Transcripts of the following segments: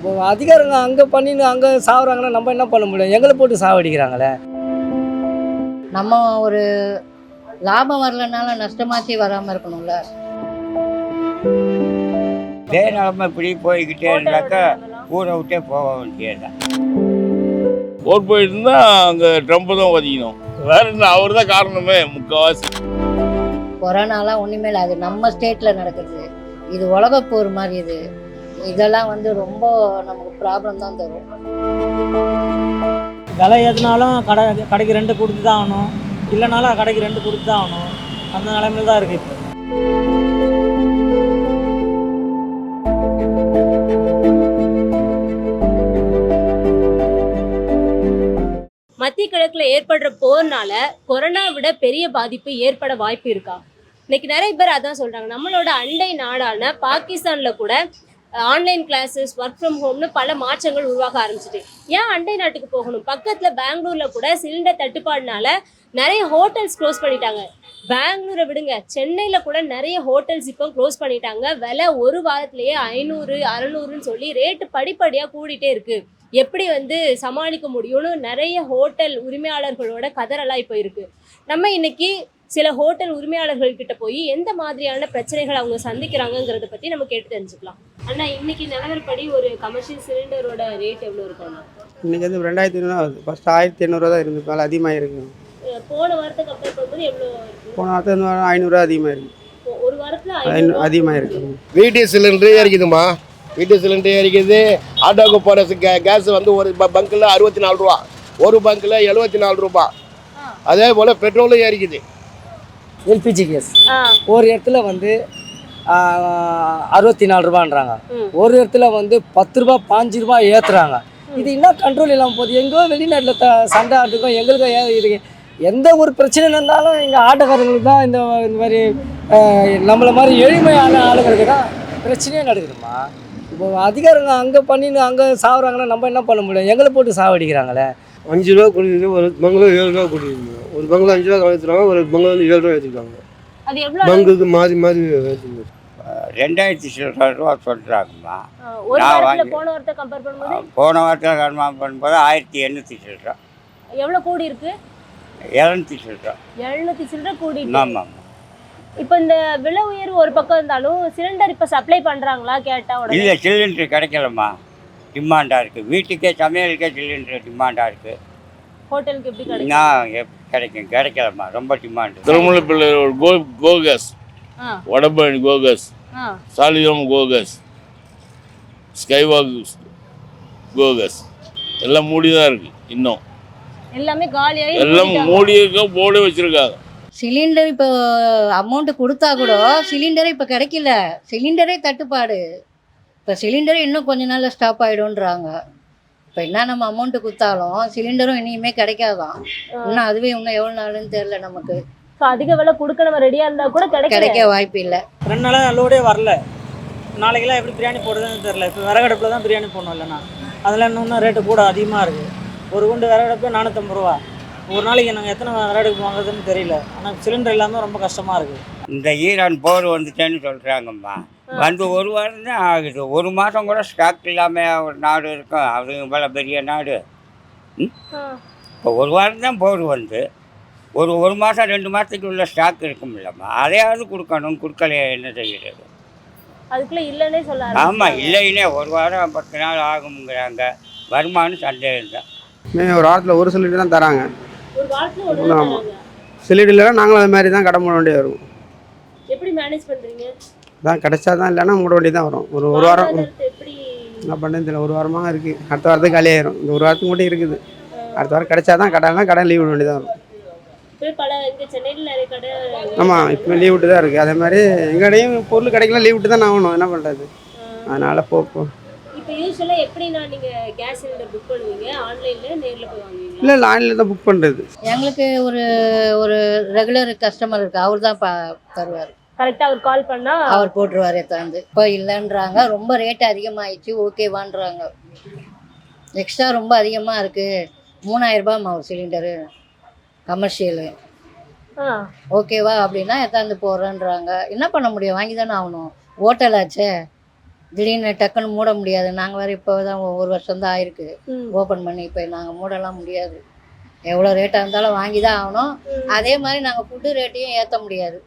இப்போ அதிகாரங்க அங்கே பண்ணின்னு அங்கே சாகுறாங்கன்னா நம்ம என்ன பண்ண முடியும்? எங்களை போட்டு சாவடிக்கிறாங்களே. நம்ம ஒரு லாபம் வரலனால நஷ்டமாச்சு வராமல் இருக்கணும்ல. இதே நிலமை இப்படி போய்கிட்டே இருந்தாக்கா ஊரை விட்டே போக வேண்டியதுதான். ஓட் போயிட்டு இருந்தா அங்கே ட்ரம்ப் தான் வதிக்கணும். வேற என்ன, அவர் தான் காரணமே முக்கால்வாசி. கொரோனாலாம் ஒன்றுமே இல்லை, அது நம்ம ஸ்டேட்டில் நடக்குது. இது உலக போர் மாதிரி இது. இதெல்லாம் ரொம்ப நமக்கு ப்ராப்ளம் தான் தரும். விலை ஏற்றினாலும் கடைக்கு ரெண்டு கொடுத்து தான் ஆகணும், இல்லைனாலும் கடைக்கு ரெண்டு கொடுத்து தான் ஆகணும். அந்த நிலைமையில் தான் இருக்குது இப்போ. மத்திய கிழக்குல ஏற்படுற போர்னால கொரோனா விட பெரிய பாதிப்பு ஏற்பட வாய்ப்பு இருக்கா? இன்னைக்கு நிறைய பேர் அதான் சொல்றாங்க. நம்மளோட அண்டை நாடான பாகிஸ்தான்ல கூட ஆன்லைன் கிளாஸஸ், ஒர்க் ஃப்ரம் ஹோம்னு பல மாற்றங்கள் உருவாக ஆரம்பிச்சிட்டு, ஏன் அண்டை நாட்டுக்கு போகணும்? பக்கத்துல பெங்களூர்ல கூட சிலிண்டர் தட்டுப்பாடுனால நிறைய ஹோட்டல்ஸ் க்ளோஸ் பண்ணிட்டாங்க. பெங்களூரை விடுங்க, சென்னையில கூட நிறைய ஹோட்டல்ஸ் இப்போ க்ளோஸ் பண்ணிட்டாங்க. விலை ஒரு வாரத்திலேயே 500, 600ன்னு சொல்லி ரேட்டு படிப்படியாக கூடிட்டே இருக்கு. எப்படி சமாளிக்க முடியும்னு நிறைய ஹோட்டல் உரிமையாளர்களோட கதறலாம் இப்போ இருக்கு. நம்ம இன்னைக்கு சில ஹோட்டல் உரிமையாளர்கள் கிட்ட போய் எந்த மாதிரியான பிரச்சனைகள் அவங்க சந்திக்கிறாங்கிறத பத்தி நம்ம கேட்டு தெரிஞ்சுக்கலாம். அண்ணா, இன்னைக்கு நிலவரப்படி ஒரு கமர்ஷியல் சிலிண்டரோட ரேட் எவ்வளோ இருக்கும்? இன்னைக்கு 2500 ஆகுது. ஃபர்ஸ்ட் 1800 தான் இருந்து, மேலே அதிகமாக இருக்கு. போன வாரத்தை கம்பேர் பண்ணும்போது எவ்வளோ இருக்கு? போன வாரத்தை 500 அதிகமாக இருக்கு. ஒரு வாரத்தில் அதிகமாக இருக்கு. வீட்டு சிலிண்டரே ஏறிக்குதுமா, வீட்டு சிலிண்டரே ஏறிக்குது. ஆட்டோக்கு போகிற கேஸ் ஒரு பங்கில் 64 ரூபா, ஒரு பங்கில் 74 ரூபா. அதே போல் பெட்ரோலும் ஏறிக்குது. எல்பிஜி கேஸ் ஒரு இடத்துல 64 ரூபான்றாங்க, ஒரு இடத்துல 10 ரூபா 5 ரூபா ஏற்றுறாங்க. இது இன்னும் கண்ட்ரோல் இல்லாமல் போகுது. எங்கோ வெளிநாட்டில் சண்டை ஆட்டுக்கும் எங்களுக்கும் இது எந்த ஒரு பிரச்சனை இருந்தாலும் எங்கள் ஆட்டோக்காரங்களுக்கு தான் இந்த மாதிரி நம்மளை மாதிரி எளிமையான ஆளுங்களுக்கு தான் பிரச்சனையே நடக்குதுமா. இப்போ அதிகாரங்க அங்கே பண்ணின்னு அங்கே சாகுறாங்கன்னா நம்ம என்ன பண்ண முடியும்? எங்களை போட்டு சாவடிக்கிறாங்களே. 5 ரூபா குடிக்குது, ஒரு பங்கில் 7 ரூபா குடிக்குது. ஒரு பங்கில் 5 ரூபா ஏற்றுறாங்க, ஒரு பங்கில் 7 ரூபா ஏற்றிருக்காங்க. பங்குக்கு மாறி மாறி ஏற்றுங்க. 2000 சில்லற ரூபா சொல்கிறாங்கம்மா. போன வாரத்தை கம்பேர் பண்ணும்போது போன வாரத்தில் கன்ஃபார்ம் பண்ணும்போது 1800 சில்லற. எவ்வளோ கூடி இருக்கு? 700 சில்லற. 700 சில்லற கூடி. ஆமாம். இப்போ இந்த விலை உயர்வு ஒரு பக்கம் இருந்தாலும் சிலிண்டர் இப்போ சப்ளை பண்ணுறாங்களா கேட்டால் உடனே இல்லை, சிலிண்டர் கிடைக்கலம்மா, டிமாண்டாக இருக்குது. வீட்டுக்கே சமையலுக்கே சிலிண்டர் டிமாண்டாக இருக்குது. ஹோட்டலுக்கு எப்படி கிடைக்கும்? நான் கிடைக்கலம்மா, ரொம்ப டிமாண்டு. திருமலைப்பள்ளி கோகஸ், வடபழனி கோகஸ், சாலிகிராமம் கோகஸ், ஸ்கைவாக் கோகஸ் எல்லாம் மூடி தான் இருக்குது. இன்னும் எல்லாமே காலியாகி எல்லாம் மூடி இருக்க, போர்டே வச்சுருக்காங்க. சிலிண்டர் இப்போ அமௌண்ட்டு கொடுத்தா கூட சிலிண்டரே இப்போ கிடைக்கல. சிலிண்டரே தட்டுப்பாடு. இப்போ சிலிண்டரே இன்னும் கொஞ்ச நாளில் ஸ்டாப் ஆகிடும்ன்றாங்க. இப்போ என்ன நம்ம அமௌண்ட்டு கொடுத்தாலும் சிலிண்டரும் இனியுமே கிடைக்காதான். இன்னும் அதுவே இன்னும் எவ்வளோ நாளுன்னு தெரில நமக்கு. அதிக விலை கொடுக்க நம்ம ரெடியாக இருந்தால் கூட கிடைக்க வாய்ப்பு இல்லை. 2 நாளாக லோடே வரல. நாளைக்கெல்லாம் எப்படி பிரியாணி போடுறதுன்னு தெரில. இப்போ விறகடுப்பில் தான் பிரியாணி போடணும். இல்லைண்ணா அதில் இன்னும் ரேட்டு கூட அதிகமாக இருக்குது. ஒரு குண்டு விறகடுப்பு 450 ரூபா. ஒரு நாளைக்கு நாங்கள் எத்தனை விறகடுப்பு வாங்குறதுன்னு தெரியல. ஆனால் சிலிண்டர் இல்லாமல் ரொம்ப கஷ்டமாக இருக்குது. இந்த ஈரான் போர் வந்துட்டேன்னு சொல்கிறாங்கம்மா. ஒரு வாரம் தான் ஆகுது. ஒரு மாதம் கூட ஸ்டாக் இல்லாமல் ஒரு நாடு இருக்கும். அது இவ்வளோ பெரிய நாடு. இப்போ ஒரு வாரம் தான் போர் ஒரு மாதம் 2 மாதத்துக்கு உள்ள ஸ்டாக் இருக்கும் இல்லைம்மா. அதையாவது கொடுக்கணும். கொடுக்கலையே என்ன செய்கிறது? அதுக்குள்ளே இல்லைன்னே சொல்ல. ஆமாம், இல்லைன்னே ஒரு வாரம் 10 நாள் ஆகுங்கிறாங்க. வருமானம் சந்தேகம் தான். ஒரு வாரத்தில் ஒரு சிலிண்டர் தான் தராங்க. ஒரு வாரத்தில் ஆமாம், சிலிண்டர் இல்லைன்னா நாங்களும் அது மாதிரி தான் கடை மூட வேண்டியது வரும். எப்படி மேனேஜ் பண்ணுறீங்க? தான் கிடைச்சா தான், இல்லைன்னா மூட வேண்டியது தான் வரும். ஒரு வாரம் எப்படி என்ன பண்ணுறது தெரியல. ஒரு வாரமாக இருக்குது. அடுத்த வாரத்துக்கு காலியாயிரும். இந்த ஒரு வாரத்துக்கு மட்டும் இருக்குது. அடுத்த வாரம் கிடைச்சா தான் கடை லீவ் விட வேண்டியதாக வரும். சென்னையில் நிறைய கடை. ஆமாம், இப்போ லீவ் விட்டு தான் இருக்குது. அதே மாதிரி எங்கள் கடையும் பொருள் கிடைக்கலாம், லீவ் விட்டு தான் ஆகணும். என்ன பண்ணுறது? அதனால் போப்போம். இப்போ யூஸ்வலாக எப்படின்னா நீங்கள் கேஸ் சிலிண்டர் புக் பண்ணுவீங்க? ஆன்லைனில் நேரில் போய் வாங்குவீங்க? இல்லை, ஆன்லைனில் தான் புக் பண்ணுறது. எங்களுக்கு ஒரு ரெகுலர் கஸ்டமர் இருக்குது. அவர் தான் தருவார். கரெக்டாக அவர் கால் பண்ணால் அவர் போட்டுருவார் எடுத்தாந்து. இப்போ இல்லைன்றாங்க, ரொம்ப ரேட்டு அதிகமாகிடுச்சு, ஓகேவான்றாங்க. எக்ஸ்ட்ரா ரொம்ப அதிகமாக இருக்குது. 3000 ரூபாய்மா ஒரு சிலிண்டரு கமர்ஷியலு. ஓகேவா அப்படின்னா எடுத்தாந்து போடுறேன்றாங்க. என்ன பண்ண முடியும்? வாங்கி தானே ஆகணும். ஹோட்டலாச்சே, திடீர்னு டக்குன்னு மூட முடியாது. நாங்கள் வேறு இப்போ தான் ஒரு வருஷம் தான் ஆயிருக்கு ஓப்பன் பண்ணி. இப்போ நாங்கள் மூடலாம் முடியாது. எவ்வளோ ரேட்டாக இருந்தாலும் வாங்கி தான் ஆகணும். அதே மாதிரி நாங்கள் ஃபுட்டு ரேட்டையும் ஏற்ற முடியாது.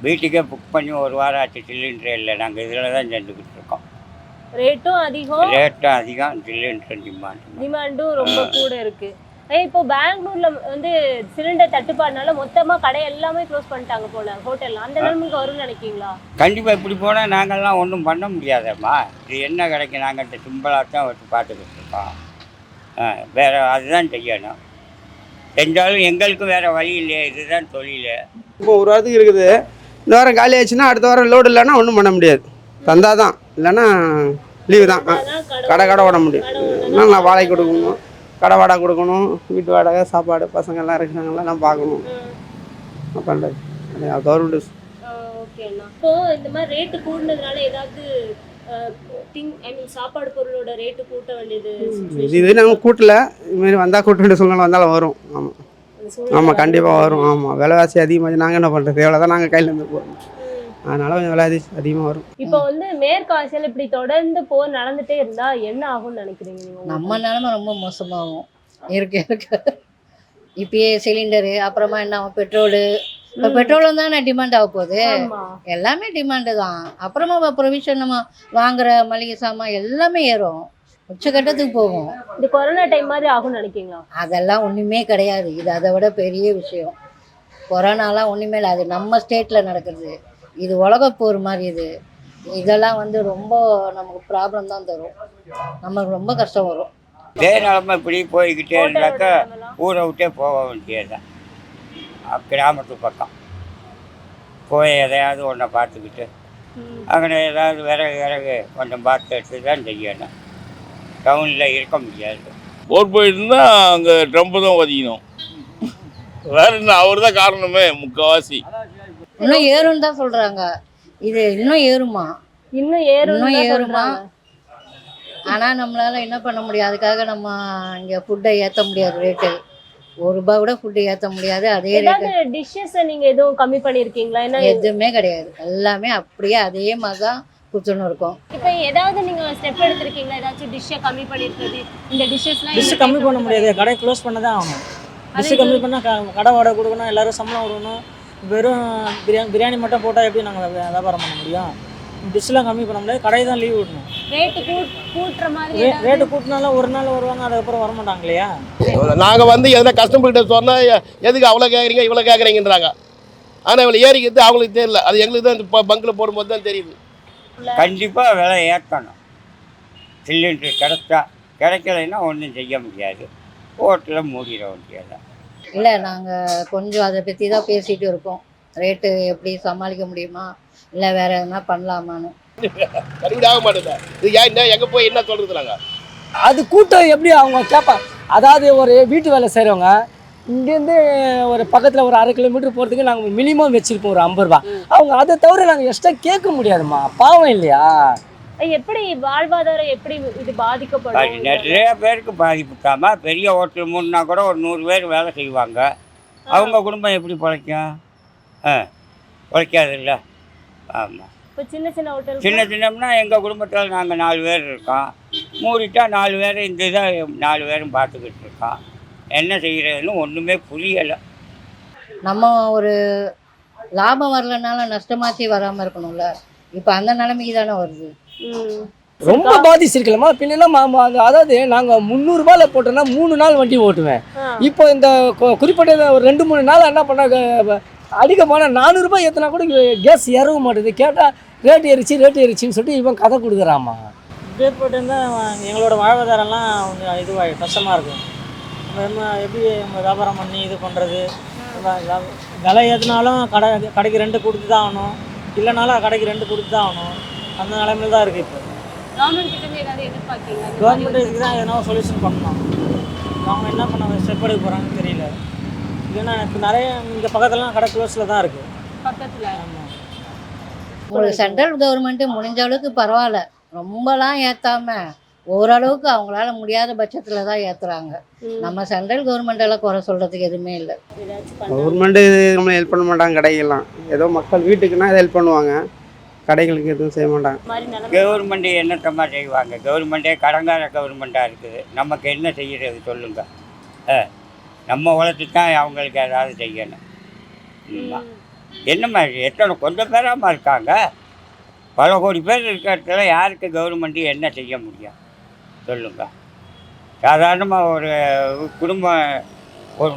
வீட்டுக்கே புக் பண்ணி ஒரு வாரம் ஆச்சு, சிலிண்டர் இல்லை. நாங்கள் இதில் தான் செஞ்சுக்கிட்டு இருக்கோம். ரேட்டும் அதிகம், ரேட்டும் அதிகம், சிலிண்டர் டிமாண்டும் ரொம்ப கூட இருக்கு. இப்போ பெங்களூர்ல வந்து சிலிண்டர் தட்டுப்பாடுனால மொத்தமா கடை எல்லாமே க்ளோஸ் பண்ணிட்டாங்க போல ஹோட்டல்ல. அந்த நிலைமைக்கு வரும்னு நினைக்கிறீங்களா? கண்டிப்பாக இப்படி போனால் நாங்கள்லாம் ஒன்றும் பண்ண முடியாதம்மா. இது என்ன கிடைக்கும்? நாங்கள் இந்த சிம்பிளாக தான் வச்சு பார்த்துக்கிட்டு இருக்கோம். வேறு அதுதான் செய்யணும். செஞ்சாலும் எங்களுக்கும் வேறு வழி இல்லையே, இதுதான் தொழில். இப்போ ஒரு வாரத்துக்கு இருக்குது. இந்த வாரம் காலி ஆச்சுன்னா அடுத்த வாரம் லோடு இல்லைன்னா ஒன்றும் பண்ண முடியாது. தந்தால் தான், இல்லைன்னா லீவு தான். கடை ஓட முடியும். நான் வாடகை கொடுக்கணும், கடை வாடகை கொடுக்கணும், வீட்டு வாடகை, சாப்பாடு, பசங்கள்லாம் இருக்கிறாங்கலாம் நான் பார்க்கணும். நான் பண்ணுறது கவர்மெண்ட். ஓகேண்ணா. இப்போ இந்த மாதிரி ரேட்டு கூடுனதுனால ஏதாவது சாப்பாடு பொருளோட ரேட்டு கூட்ட வேண்டியது இது நாங்கள் கூட்டல. இதுமாரி வந்தால் கூட்ட வேண்டிய சூழ்நிலை வந்தாலும் வரும். ஆமாம் ஆமாம், கண்டிப்பாக வரும். ஆமாம், விலைவாசி அதிகமாக நாங்கள் என்ன பண்ணுறது? எவ்வளோ தான் நாங்கள் கையில் இருந்து போகிறோம். அதனால கொஞ்சம் விலைவாசி அதிகமாக வரும். இப்போ வந்து மேற்கு ஆசியாவில் இப்படி தொடர்ந்து போர் நடந்துட்டே இருந்தா என்ன ஆகும்னு நினைக்கிறீங்க நீங்க? நம்ம நிலைமை ரொம்ப மோசமாகும். இருக்க இப்பயே சிலிண்டரு, அப்புறமா என்ன ஆகும், பெட்ரோலு. இப்போ பெட்ரோலும் தானே டிமாண்ட் ஆக போகுது. எல்லாமே டிமாண்டு தான். அப்புறமா ப்ரொவிஷன் நம்ம வாங்குற மளிகை சாமான் எல்லாமே ஏறும், உச்சக்கட்டத்துக்கு போகும். இந்த கொரோனா டைம் மாதிரி ஆகும்னு நினைக்கிறீங்களா? அதெல்லாம் ஒன்றுமே கிடையாது. இது அதை விட பெரிய விஷயம். கொரோனாலாம் ஒன்றுமே இல்லை. அது நம்ம ஸ்டேட்டில் நடக்கிறது. இது உலக போர் மாதிரி. இதெல்லாம் வந்து ரொம்ப நமக்கு ப்ராப்ளம் தான் தரும். நமக்கு ரொம்ப கஷ்டம் வரும். இதே நிலமை இப்படி போய்கிட்டே இருந்தாக்கா ஊரை விட்டே போக வேண்டியதுதான். கிராமத்து பக்கம் போய் எதையாவது ஒன்றை பார்த்துக்கிட்டு அங்கே ஏதாவது விறகு கொஞ்சம் பார்த்து எடுத்து தான் செய்யணும். டவுனில் இருக்க முடியாது. போர் போயிட்டு இருந்தால் அங்கே ட்ரம்ப்பு தான் ஒதுக்கணும். வேற என்ன, அவர் தான் காரணமே முக்கால்வாசி. இன்னும் ஏறும்னு தான் சொல்கிறாங்க. இது இன்னும் ஏறுமா? இன்னும் ஏறுமா? ஆனால் நம்மளால் என்ன பண்ண முடியாது. அதுக்காக நம்ம இங்கே ஃபுட்டை ஏற்ற முடியாது. ரேட்டு ₹1 கூட ஃபுட்டு ஏற்ற முடியாது. அதே ரேட்டு. டிஷ்ஷஸ் நீங்கள் எதுவும் கம்மி பண்ணியிருக்கீங்களா? என்ன எதுவுமே கிடையாது. எல்லாமே அப்படியே அதே மாதிரி தான் கொடுத்துன்னு இருக்கும். இப்போ ஏதாவது நீங்கள் ஸ்டெப் எடுத்திருக்கீங்களா? ஏதாச்சும் டிஷ்ஷை கம்மி பண்ணியிருக்கிறது? இந்த டிஷ்ஷஸ்லாம் டிஷ்ஷு கம்மி பண்ண முடியாது. கடை க்ளோஸ் பண்ண தான் ஆகணும். டிஷ்ஷு கம்மி பண்ணால் கடை வாடகை கொடுக்கணும், எல்லோரும் சம்பளம் கொடுக்கணும். வெறும் பிரியாணி மட்டும் போட்டால் எப்படி நாங்கள் வியாபாரம் பண்ண முடியும்? டிஷ்ஷெலாம் கம்மி பண்ண முடியாது. கடையை தான் லீவ் விடணும். ரேட்டு கூட்டுற மாதிரி ரேட்டு கூட்டினாலும் ஒரு நாள் வருவாங்க, அதுக்கப்புறம் வரமாட்டாங்க இல்லையா? நாங்கள் வந்து எதனா கஸ்டமர்கிட்ட சொன்னால் எதுக்கு அவ்வளோ கேட்குறீங்க இவ்வளோ கேட்குறீங்கன்றாங்க. ஆனால் இவ்வளோ ஏறிக்கிறது அவங்களுக்கு தெரியல. அது எங்களுக்கு தான் இந்த பங்கில் போடும்போது தான் தெரியுது. கண்டிப்பாக விலை ஏற்றணும். சிலிண்டர் கிடைக்கலைன்னா ஒன்றும் செய்ய முடியாது. ஹோட்டலில் மூடிட வேண்டியது. இல்லை, நாங்கள் கொஞ்சம் அதை பற்றி தான் பேசிகிட்டு இருக்கோம். ரேட்டு எப்படி சமாளிக்க முடியுமா, இல்லை வேறு எதுனா பண்ணலாமான்னு. கருவிட ஆக மாட்டேங்குது. இது ஏன் எங்கே போய் என்ன சொல்கிறது? நாங்கள் அது கூட்டம் எப்படி அவங்க கேட்பாங்க. அதாவது ஒரு வீட்டு வேலை செய்கிறவங்க இங்கேருந்து ஒரு பக்கத்தில் ஒரு 1/2 கிலோமீட்டர் போகிறதுக்கு நாங்கள் மினிமம் வச்சுருப்போம் ஒரு ₹50. அவங்க அதை தவிர நாங்கள் எக்ஸ்ட்ரா கேட்க முடியாதுமா. பாவம் இல்லையா? எப்படி வாழ்வாதாரம் எப்படி இது பாதிக்கப்படும்? நிறைய பேருக்கு பாதிப்புட்டாமா. பெரிய ஹோட்டல் மூணுனா கூட ஒரு 100 பேர் வேலை செய்வாங்க. அவங்க குடும்பம் எப்படி பிழைக்கும்? பிழைக்காது இல்லை. ஆமாம். இப்போ சின்ன ஹோட்டல் சின்னம்னா எங்கள் குடும்பத்தில் நாங்கள் 4 பேர் இருக்கோம். மூடிட்டா 4 பேர் இந்த இதை 4 பேரும் பார்த்துக்கிட்டு இருக்கோம். என்ன செய்கிறதுன்னு ஒன்றுமே புரியலை. நம்ம ஒரு லாபம் வரலனால நஷ்டமாச்சு வராமல் இருக்கணும்ல. இப்போ அந்த நிலைமைக்கு தானே வருது. ரொம்ப பாதிச்சிருக்கலாமா? பின்னெல்லாம் அதாவது நாங்கள் ₹300 போட்டோன்னா 3 நாள் வண்டி ஓட்டுவேன். இப்போ இந்த குறிப்பிட்ட ஒரு 2-3 நாள் என்ன பண்ணாங்க, அடிக்க போனால் ₹400 ஏற்றினா கூட கேஸ் ஏறவும் மாட்டேது. கேட்டால் ரேட் ஏறிச்சின்னு சொல்லிட்டு இவன் கதை கொடுக்குறாமா. ரேட் போட்டுருந்தால் எங்களோட வாழ்வாதாரம்லாம் கொஞ்சம் இதுவாக கஷ்டமாக இருக்கும். நம்ம எப்படி நம்ம வியாபாரம் பண்ணி இது பண்ணுறது? விலை ஏற்றினாலும் கடைக்கு ரெண்டு கொடுத்து தான் ஆகணும், இல்லைனாலும் கடைக்கு ரெண்டு கொடுத்து தான் ஆகணும். அந்த நிலைமையில் தான் இருக்குது. இப்போ கவர்மெண்ட் இதுக்கு தான் எதனா சொல்யூஷன் பண்ணணும். அவங்க என்ன பண்ண ஸ்டெப் எடுக்க போகிறாங்கன்னு தெரியல. இல்லைன்னா இப்போ நிறைய இந்த பக்கத்துலலாம் கடை க்ளோஸில் தான் இருக்குது. பக்கத்தில் உங்களுக்கு சென்ட்ரல் கவர்மெண்ட்டு முடிஞ்ச அளவுக்கு பரவாயில்ல, ரொம்பலாம் ஏற்றாமல் ஓரளவுக்கு அவங்களால முடியாத பட்சத்தில் தான் ஏற்றுறாங்க. நம்ம சென்ட்ரல் கவர்மெண்டெல்லாம் குறை சொல்கிறதுக்கு எதுவுமே இல்லை. கவர்மெண்ட்டு நம்மளை ஹெல்ப் பண்ண மாட்டாங்க. கடைகள்லாம் ஏதோ மக்கள் வீட்டுக்குன்னா ஹெல்ப் பண்ணுவாங்க. கடைகளுக்கு எதுவும் செய்ய மாட்டாங்க. மாதிரி நிலைமை கவர்மெண்ட் என்னத்தம்மா செய்வாங்க? கவர்மெண்ட்டே கடங்கார கவர்மெண்ட்டாக இருக்குது. நமக்கு என்ன செய்கிறது சொல்லுங்க? நம்ம வளர்த்து தான் அவங்களுக்கு ஏதாவது செய்யணும். என்ன மாதிரி எத்தனை கொஞ்சம் பேராமல் இருக்காங்க, பல கோடி பேர் இருக்கிறதுல யாருக்கு கவர்மெண்ட்டு என்ன செய்ய முடியும் சொல்லுங்க? சாதாரணமாக ஒரு குடும்பம்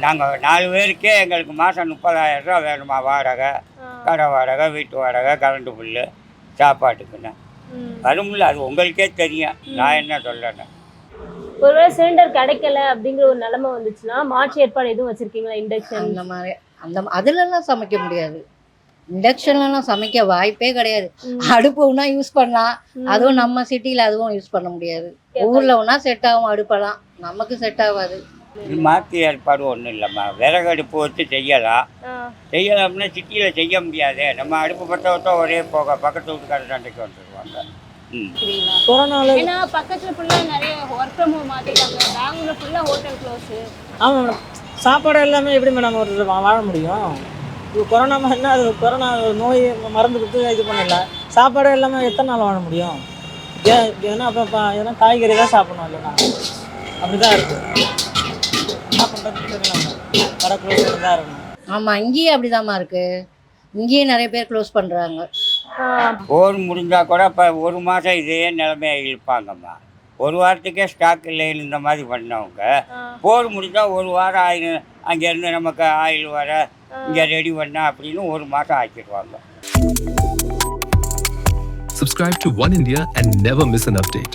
நாங்கள் 4 பேருக்கே எங்களுக்கு மாதம் 30,000 ரூபா வேணுமா? வாடகை, கடை வாடகை, வீட்டு வாடகை, கரண்ட்டு பில்லு, சாப்பாட்டுக்குன்னு வரும்ல. அது உங்களுக்கே தெரியும், நான் என்ன சொல்லணும். ஒருவேளை சிலிண்டர் கிடைக்கல அப்படிங்கிற ஒரு நிலைமை வந்துச்சுன்னா மாற்று ஏற்பாடு எதுவும் வச்சிருக்கீங்களா? இண்டக்ஷன் அந்த மாதிரி அதுலலாம் சமைக்க முடியாது. இண்டக்ஷன்லாம் சமைக்க வாய்ப்பே கிடையாது. அடுப்பு ஒன்றா யூஸ் பண்ணலாம், அதுவும் நம்ம சிட்டியில் அதுவும் யூஸ் பண்ண முடியாது. ஊரில் ஒன்றா செட் ஆகும் அடுப்பெல்லாம், நமக்கு செட் ஆகாது. இது மாற்று ஏற்பாடு ஒன்றும் இல்லைம்மா. விறகு அடுப்பு வச்சு செய்யலாம்னா சிட்டியில் செய்ய முடியாது. நம்ம அடுப்பு பற்ற விட்டா ஒரே போக பக்கத்து வீட்டுக்கார சண்டைக்கு வந்துடுவாங்க. கொரோனாவில் ஏன்னா பக்கத்துல ஃபுல்லா நிறைய ஒர்க் ஃப்ரம் ஹோம் மாத்திட்டாங்க. பெங்களூர்ல ஃபுல்லா ஹோட்டல் க்ளோஸ். ஆமாம் மேடம், சாப்பாடு எல்லாமே எப்படி மேடம் ஒரு வாழ முடியும்? இப்போ கொரோனா மாதிரினா அது கொரோனா நோய் மருந்து கொடுத்து இது பண்ணிடலாம். சாப்பாடு எல்லாமே எத்தனை நாள் வாழ முடியும்? ஏன்னா அப்போ ஏன்னா காய்கறி தான் சாப்பிடணும் இல்லைன்னா அப்படி தான் இருக்குது. என்ன பண்ணுறது தெரியல, கடை க்ளோஸ் தான் இருக்கணும். ஆமாம், இங்கேயும் அப்படிதாம்மா இருக்குது. இங்கேயும் நிறைய பேர் க்ளோஸ் பண்ணுறாங்க. போர் முடிஞ்சால் கூட இப்போ 1 மாதம் இதே நிலைமையை இழுப்பாங்கம்மா. 1 வாரத்துக்கே ஸ்டாக் இல்லைன்னு இந்த மாதிரி பண்ணவங்க போர் முடிஞ்சால் 1 வாரம் ஆயிடும். அங்கேருந்து நமக்கு ஆயில் வர இங்கே ரெடி பண்ண அப்படின்னு 1 மாதம் ஆக்கிடுவாங்க. Subscribe to One India and never miss an update.